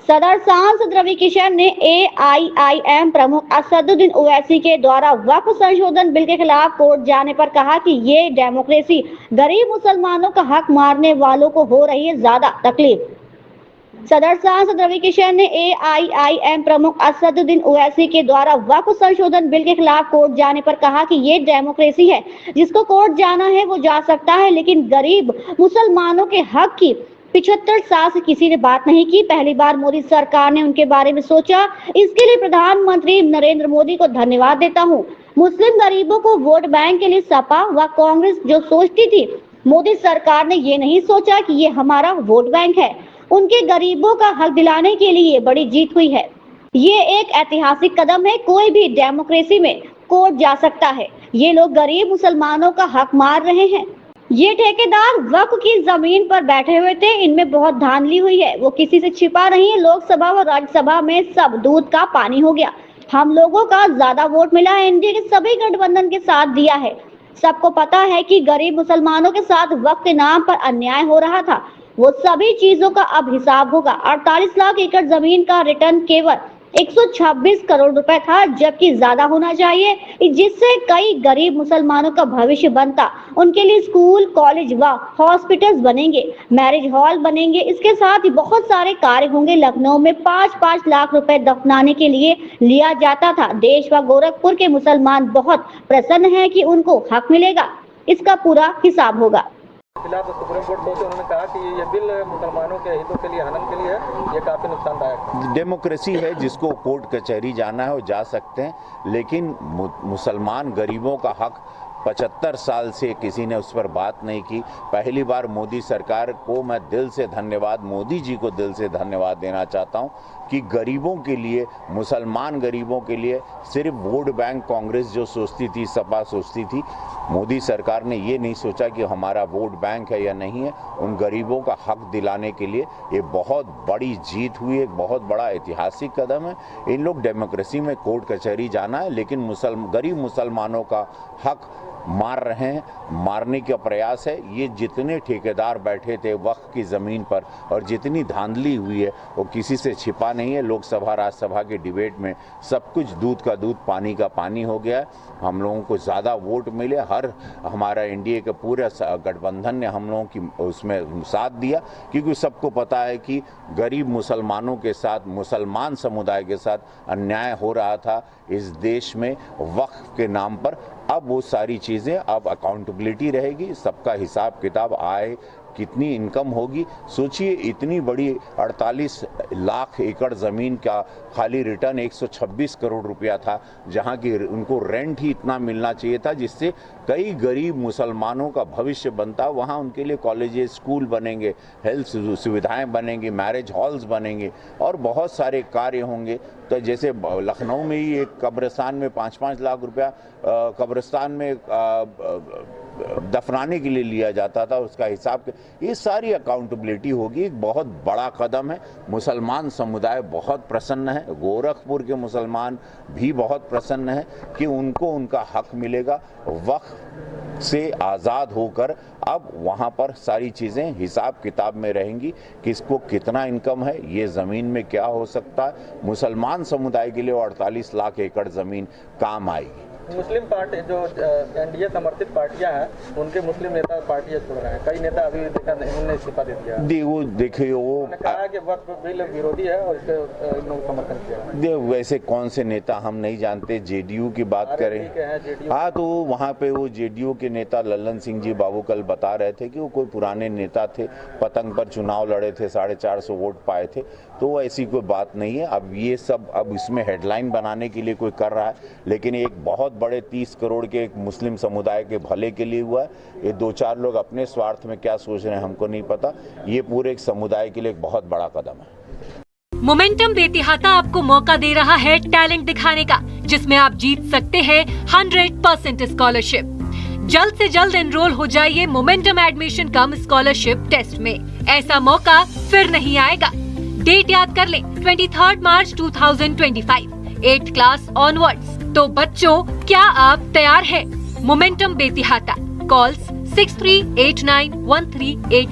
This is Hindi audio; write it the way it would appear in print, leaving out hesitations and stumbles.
सदर सांसद रवि किशन ने AIIM प्रमुख असदुद्दीन ओवैसी के द्वारा वक्फ संशोधन बिल के खिलाफ कोर्ट जाने पर कहा कि ये डेमोक्रेसी गरीब मुसलमानों का हक मारने वालों को हो रही है ज्यादा तकलीफ। सदर सांसद रवि किशन ने AIIM प्रमुख असदुद्दीन ओवैसी के द्वारा वक्फ संशोधन बिल के खिलाफ कोर्ट जाने पर कहा कि ये डेमोक्रेसी है, जिसको कोर्ट जाना है वो जा सकता है, लेकिन गरीब मुसलमानों के हक की 75 साल से किसी ने बात नहीं की। पहली बार मोदी सरकार ने उनके बारे में सोचा, इसके लिए प्रधानमंत्री नरेंद्र मोदी को धन्यवाद देता हूँ। मुस्लिम गरीबों को वोट बैंक के लिए सपा व कांग्रेस जो सोचती थी, मोदी सरकार ने ये नहीं सोचा कि ये हमारा वोट बैंक है। उनके गरीबों का हक दिलाने के लिए बड़ी जीत हुई है। ये एक ऐतिहासिक कदम है। कोई भी डेमोक्रेसी में कोर्ट जा सकता है। ये लोग गरीब मुसलमानों का हक मार रहे हैं। ये ठेकेदार वक्फ की जमीन पर बैठे हुए थे, इनमें बहुत धांधली हुई है, वो किसी से छिपा नहीं है। लोकसभा व राज्यसभा में सब दूध का पानी हो गया। हम लोगों का ज्यादा वोट मिला है, एनडीए के सभी गठबंधन के साथ दिया है। सबको पता है कि गरीब मुसलमानों के साथ वक्फ के नाम पर अन्याय हो रहा था। वो सभी चीजों का अब हिसाब होगा। 48 लाख एकड़ जमीन का रिटर्न केवल 126 करोड़ रुपए था, जबकि ज्यादा होना चाहिए, जिससे कई गरीब मुसलमानों का भविष्य बनता। उनके लिए स्कूल, कॉलेज व हॉस्पिटल्स बनेंगे, मैरिज हॉल बनेंगे। इसके साथ ही बहुत सारे कार्य होंगे। लखनऊ में 5-5 लाख रुपए दफनाने के लिए लिया जाता था। देश व गोरखपुर के मुसलमान बहुत प्रसन्न हैं कि उनको हक मिलेगा। इसका पूरा हिसाब होगा। खिलाफ सुप्रीम कोर्ट पहुंचे, उन्होंने कहा कि ये बिल मुसलमानों के हितों के लिए, हनन के लिए है, ये काफी नुकसानदायक है। डेमोक्रेसी है, जिसको कोर्ट कचहरी जाना है वो जा सकते हैं, लेकिन मुसलमान गरीबों का हक 75 साल से किसी ने उस पर बात नहीं की। पहली बार मोदी सरकार को मैं दिल से धन्यवाद, मोदी जी को दिल से धन्यवाद देना चाहता हूं कि गरीबों के लिए, मुसलमान गरीबों के लिए सिर्फ वोट बैंक कांग्रेस जो सोचती थी, सपा सोचती थी, मोदी सरकार ने ये नहीं सोचा कि हमारा वोट बैंक है या नहीं है। उन गरीबों का हक दिलाने के लिए ये बहुत बड़ी जीत हुई, एक बहुत बड़ा ऐतिहासिक कदम है। इन लोग डेमोक्रेसी में कोर्ट कचहरी जाना है, लेकिन गरीब मुसलमानों का हक मार रहे हैं, मारने का प्रयास है। ये जितने ठेकेदार बैठे थे वक्फ की ज़मीन पर और जितनी धांधली हुई है वो किसी से छिपा नहीं है। लोकसभा राज्यसभा के डिबेट में सब कुछ दूध का दूध, पानी का पानी हो गया है। हम लोगों को ज़्यादा वोट मिले, हमारा एनडीए के पूरे गठबंधन ने हम लोगों की उसमें साथ दिया, क्योंकि सबको पता है कि गरीब मुसलमानों के साथ, मुसलमान समुदाय के साथ अन्याय हो रहा था इस देश में वक्फ के नाम पर। अब वो सारी चीज़ें, अब अकाउंटेबिलिटी रहेगी, सबका हिसाब किताब, आए कितनी इनकम होगी। सोचिए, इतनी बड़ी 48 लाख एकड़ ज़मीन का खाली रिटर्न 126 करोड़ रुपया था, जहां की उनको रेंट ही इतना मिलना चाहिए था, जिससे कई गरीब मुसलमानों का भविष्य बनता। वहां उनके लिए कॉलेजेस, स्कूल बनेंगे, हेल्थ सुविधाएं बनेंगी, मैरिज हॉल्स बनेंगे और बहुत सारे कार्य होंगे। तो जैसे लखनऊ में ही एक कब्रिस्तान में 5-5 लाख रुपया कब्रिस्तान में दफनाने के लिए लिया जाता था, उसका हिसाब, ये सारी अकाउंटेबिलिटी होगी। एक बहुत बड़ा कदम है। मुसलमान समुदाय बहुत प्रसन्न है, गोरखपुर के मुसलमान भी बहुत प्रसन्न है कि उनको उनका हक मिलेगा। वक्फ से आज़ाद होकर अब वहाँ पर सारी चीज़ें हिसाब किताब में रहेंगी, किसको कितना इनकम है, ये ज़मीन में क्या हो सकता है। मुसलमान समुदाय के लिए 48 लाख एकड़ ज़मीन काम आएगी। मुस्लिम पार्टी जो एनडीए समर्थित पार्टियां हैं, उनके मुस्लिम नेता पार्टियां छोड़ रहे हैं। कई नेता अभी देखा नहीं, उन्होंने इस्तीफा दे दिया। वो देखिए, वो कहा कि वक्फ बिल विरोधी है और इसके समर्थन किया। वैसे कौन से नेता हम नहीं जानते। जेडीयू की बात करें, हाँ, तो वहाँ पे वो जेडीयू के नेता लल्लन सिंह जी बाबू कल बता रहे थे कि वो कोई पुराने नेता थे, पतंग पर चुनाव लड़े थे, 450 वोट पाए थे, तो ऐसी कोई बात नहीं है। अब ये सब अब इसमें हेडलाइन बनाने के लिए कोई कर रहा है, लेकिन एक बहुत बड़े 30 करोड़ के एक मुस्लिम समुदाय के भले के लिए हुआ है। ये 2-4 लोग अपने स्वार्थ में क्या सोच रहे हैं हमको नहीं पता। ये पूरे एक समुदाय के लिए एक बहुत बड़ा कदम है। मोमेंटम बेतिहाता आपको मौका दे रहा है टैलेंट दिखाने का, जिसमें आप जीत सकते हैं 100% स्कॉलरशिप। जल्द से जल्द एनरोल हो जाइए momentum admission cum scholarship test में। ऐसा मौका फिर नहीं आएगा। डेट याद कर लें, 23 मार्च 2025, 8th क्लास ऑनवर्ड्स। तो बच्चों, क्या आप तैयार हैं? मोमेंटम बेतिहाता, कॉल्स 63891387।